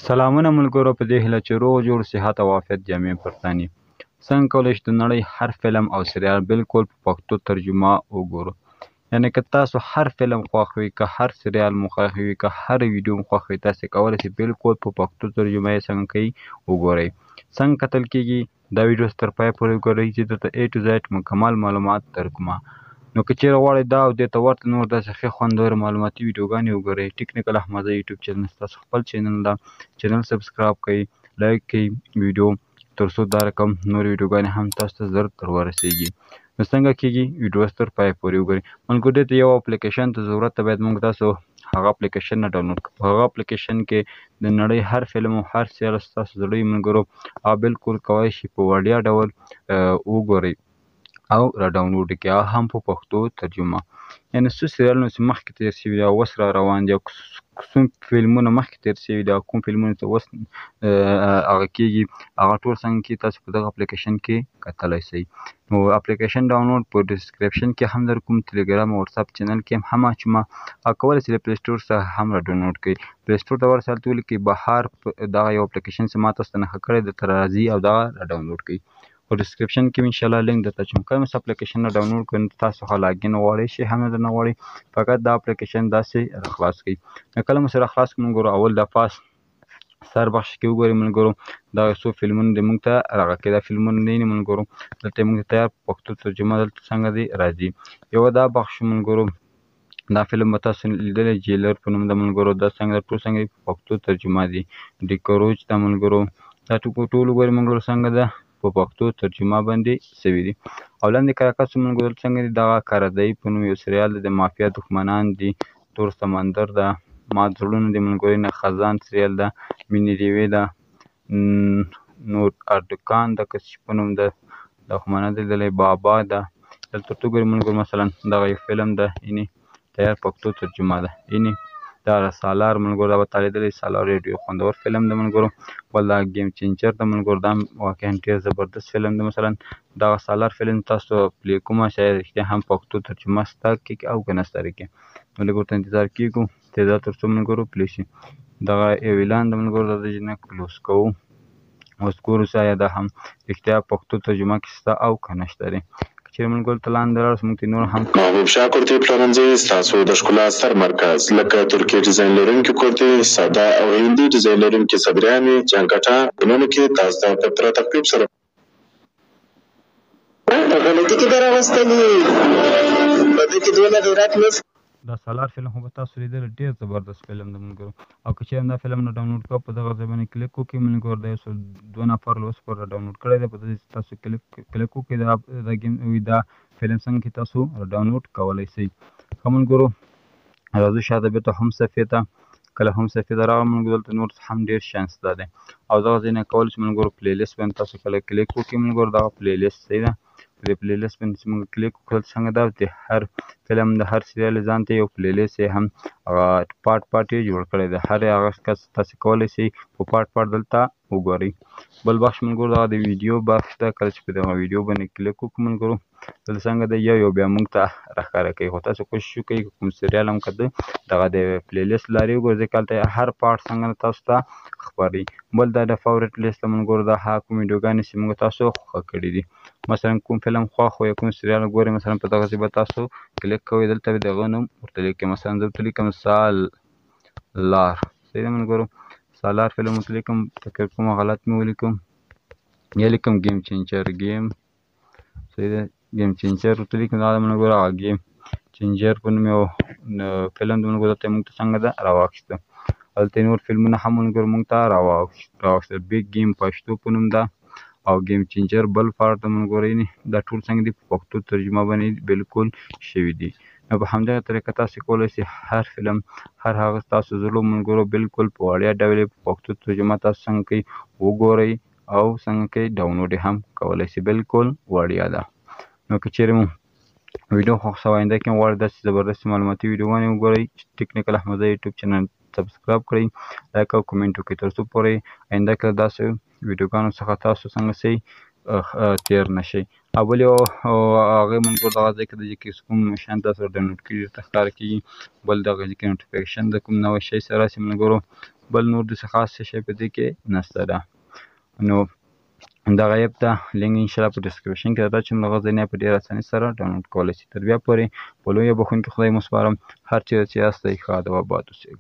سلامونه ملګرو، په دې هیله چې روغ جوړ صحت او عافیت جامې پرتاني. څنګه کولی شو د نړۍ هر فلم او سریال بالکل په پښتو ترجمه وګورو؟ یعنې که تاسو هر فلم خوښ وي، که هر سریال مو خوښ وي، که هر ویډیو مو خوښ وي، تاسې کولی شئ بالکل په پښتو ترجمه یې څنګه کوي وګورئ. څنګه کتل کیږي؟ دا ویډیو تر پایه پورې وګورئ چې درته A to Z مکمل معلومات درکومه. نو که چیرې غواړئ دا او دې ته ورته نور داسې ښې خوندورې معلوماتي ویډیوګانې وګورئ، ټیکنیکل احمدزی یوټیوب چینل ستاسو خپل چینل ده. چینل سبسکرایب کړئ، لایک کړئ ویډیو، تر څو دا رقم نور ویډیوګانې هم تاسو ته ژر در ورسیږي. نو څنګه کیږي؟ ویډیو تر پایه پورې وګورئ. ملګرو دې ته یو اپلیکیشن ته ضرورت ده، باید موږ تاسو هغه اپلیکیشن نه ډاونلوډ کړو. په هغه اپلیکیشن کې د نړۍ هر فلم او هر سریال ستاسو زړه وي ملګرو، هغه بالکل کولی شئ په وړیا ډول وګورئ او را ډاونلوډ یې کړئ، هغه هم په پښتو ترجمه. یعنې څه سریالونه چې مخکې تېر شوي دي او اوس را روان دي، او کوم فلمونه مخکې تېر شوي دي او کوم فلمونه چې اوس هغه کېږي، هغه ټول څنګه کېږي تاسو په دغه اپلیکیشن کې کتلی شئ. نو اپلیکیشن ډاونلوډ په ډسکرپشن کې هم درکوم، ټلګرام او وټساپ چینل کې هم اچومه، او کولی شئ له پلی سټور څخه هم را ډاونلوډ کړئ. پلی سټور ته ورسئ، هلته ولیکئ بهار دغه یو اپلیکیشن چې ما تاسو ته نښه کړی درته راځي، او دغه را ډاونلوډ کړئ. په ډسکرپشن کې انشاءالله لینک درته اچوم. کله مو اپلیکیشن نه ډاونلوډ کړئ، نو تاسو څخه لاګین غواړئ شي هم نه درنه غواړئ، فقط دا اپلیکیشن داسې را خلاص کړئ. نو کله مو سره خلاص کړئ ملګرو، اول د پاس سر بخش کې وګورئ ملګرو، دغه څو فلمونه دي موږ ته راغلي. دا فلمونه دی ملګرو، دلته موږ ته تیار پښتو ترجمه دلته څنګه دی راځي. یو دا بخش ملګرو، دا فلم به تاسو لیدلی جیلر په نوم ده ملګرو. دا څنګه ټول څنګه په پښتو ترجمه دي. ډیکروچ ده ملګرو، دا ټول وګورئ ملګرو څنګه ده په پښتو ترجمه باندې سوي دي. او لاندې کاکس ملګرو څنګه دي، دغه کاردی په نوم یو سریال دی، د مافیا دښمنان دي، تور سمندر ده، مات زړونه دي ملګرو، نه خزان سریال ده، مینې ډیوې ده، نور اردکان ده که څه په نوم ده، دا خو ما نه دی لیدلی، بابا ده. دلته ورته وګورئ ملګرو، مثلا دغه یو فلم ده، اینې تیار پښتو ترجمه ده. اینې دا سالار ملګرو، دا به تا لیدلی سالار ډېر خوندور فلم ده ملګرو. بل دا ګیم چینجر ده ملګرو، دا هم واقعا ډېر زبردست فلم ده. مثلا دغه سالار فلم تاسو پلی کومه شاید رښتیا هم پښتو ترجمه شته کې او که نه شته کې. نو لږ ورته انتظار کېږو تعداد تر څو ملګرو پلی شي. دغه یو اعلان ده ملګرو، دا د نه کلوز کوو، اوس ګورو چې آیا دا هم رښتیا پښتو ترجمه کې شته او که نه شته دی. که چېرې ملګرو ته لاندې لاړ شو، موږ ته نور هم محبوب شاه کورتۍ پلورنځي ستاسو د ښکلا ستر مرکز، لکه ترکي ډیزاین لرونکي کورتۍ، ساده او هندي ډیزاین لرونکي صدریانې، جانکټه ګلونو کې تاسو ته په پوره تخفیف سره په غلطي کې در راوستلي، په دې کې دونه غیرت نشته. دا سالار فلم خو به تاسو لیدلی، ډېر زبردست فلم ده ملګرو. او که چېرې دا فلم نه ډاونلوډ کوه، په دغه ځای باندې کلیک وکړئ ملګرو. دا یو څو 2 نفر اوس پر را ډاونلوډ کړی دی، په دې تاسو کلیک وکړئ، دا ګیم دا فلم څنګه کې تاسو را ډاونلوډ کولی شئ. ښه ملګرو، راځو شاته بېرته هم صفحې ته. کله هم صفحې ته راغلم ملګرو، دلته نور هم ډېر شیان شته دی، او دغه ځای نه کولی شئ ملګرو پلی لیست باندې تاسو کله کلیک وکړئ ملګرو، دغه پلی لیست دی ده. په دې پلی لیست باندې چې موږ کلیک وکړل څنګه ده، د هر فلم د هر سریال یې ځان ته یو پلی لیست یې هم هغه پارټ یې جوړ کړی دی. هر هغه کس تاسې کولی شئ په پارټ دلته وګورئ. بل بخش ملګرو دغه د ویډیو بخش ده. کله چې په دغه ویډیو باندې کلیک وکړو ملګرو، دلته څنګه ده یو بیا موږ ته راښکاره کوي، خو تاسو کوشش وکړئ که کوم سریال هم که ده دغه د پلی لیست لارې وګورئ، ځکه هلته هر پارټ څنګه ده تاسو ته ښکاري. بل دا د فاورټ لیست ده ملګرو، دا هغه کومې ویډیوګانې چې موږ تاسو خوښه کړي دي. مثلا کوم فلم خوښ و یا کوم سریال ګورئ، مثلا په دغه ځای به تاسو کلیک کوئ، دلته به د هغه نوم ورته لیکئ. مثلا زه ورته لیکم سالار، صحیح ده ملګرو، سالار فلم ورته لیکم، فکر کوم غلط مې ولیکم، یا لیکم ګیم چینجر، صحیح ده، ګیم چینجر ورته لیکم. دا ده ملګرو هغه ګیم چینجر په نوم یو فلم ده ملګرو، دلته موږ ته څنګه ده راواخیسته. هلته نور فلمونه هم ملګرو موږ ته راواخیستل، بیګ ګیم پښتو په نوم ده، او ګیم چینجر بل پارټ ده ملګرو. دا ټول څنګه دي په پښتو ترجمه باندې بالکل شوي دي. نو په همدغه طریقه تاسې کولی شئ هر فلم، هر هغه ستاسو زړو ملګرو بالکل په وړیا ډول یې په پښتو ترجمه تاسو څنګه کوئ وګورئ، او څنګه کوئ ډاونلوډ یې هم کولی شئ، بالکل وړیا ده. نو که چیرې مو ویډیو خوښ شوه، آینده کې هم غواړئ داسې زبردستې معلوماتي ویډیوګانې وګورئ، ټیکنیکل احمدزی یوټیوب چینل سبسکرایب کړئ، لایک او کومنټ وکړئ، تر څو پورې آینده کې داسې ویډیوګانو څخه تاسو څنګه شئ تیر نه شئ. او بل یو هغې ملګرو دغه ځای کې ده چې کوم شیان تاسو ډاونلوډ کړي درته ښکاره کېږي. بل دغه ځای کې نوټیفیکیشن د کوم نوی شی سره راشي ملګرو، بل نور داسې خاص څه شی په دې کې نشته ده. نو دغه ایپ ته لینک انشاءالله په ډسکریپشن کې ده چې موږ غځنې په ډېر اسانۍ سره ډاونلوډ کولی شئ. تر بیا پورې په لویه بخښونکي خدای مو سپارم. هر چېرته چې یاستئ ښاد او آباد اوسئ.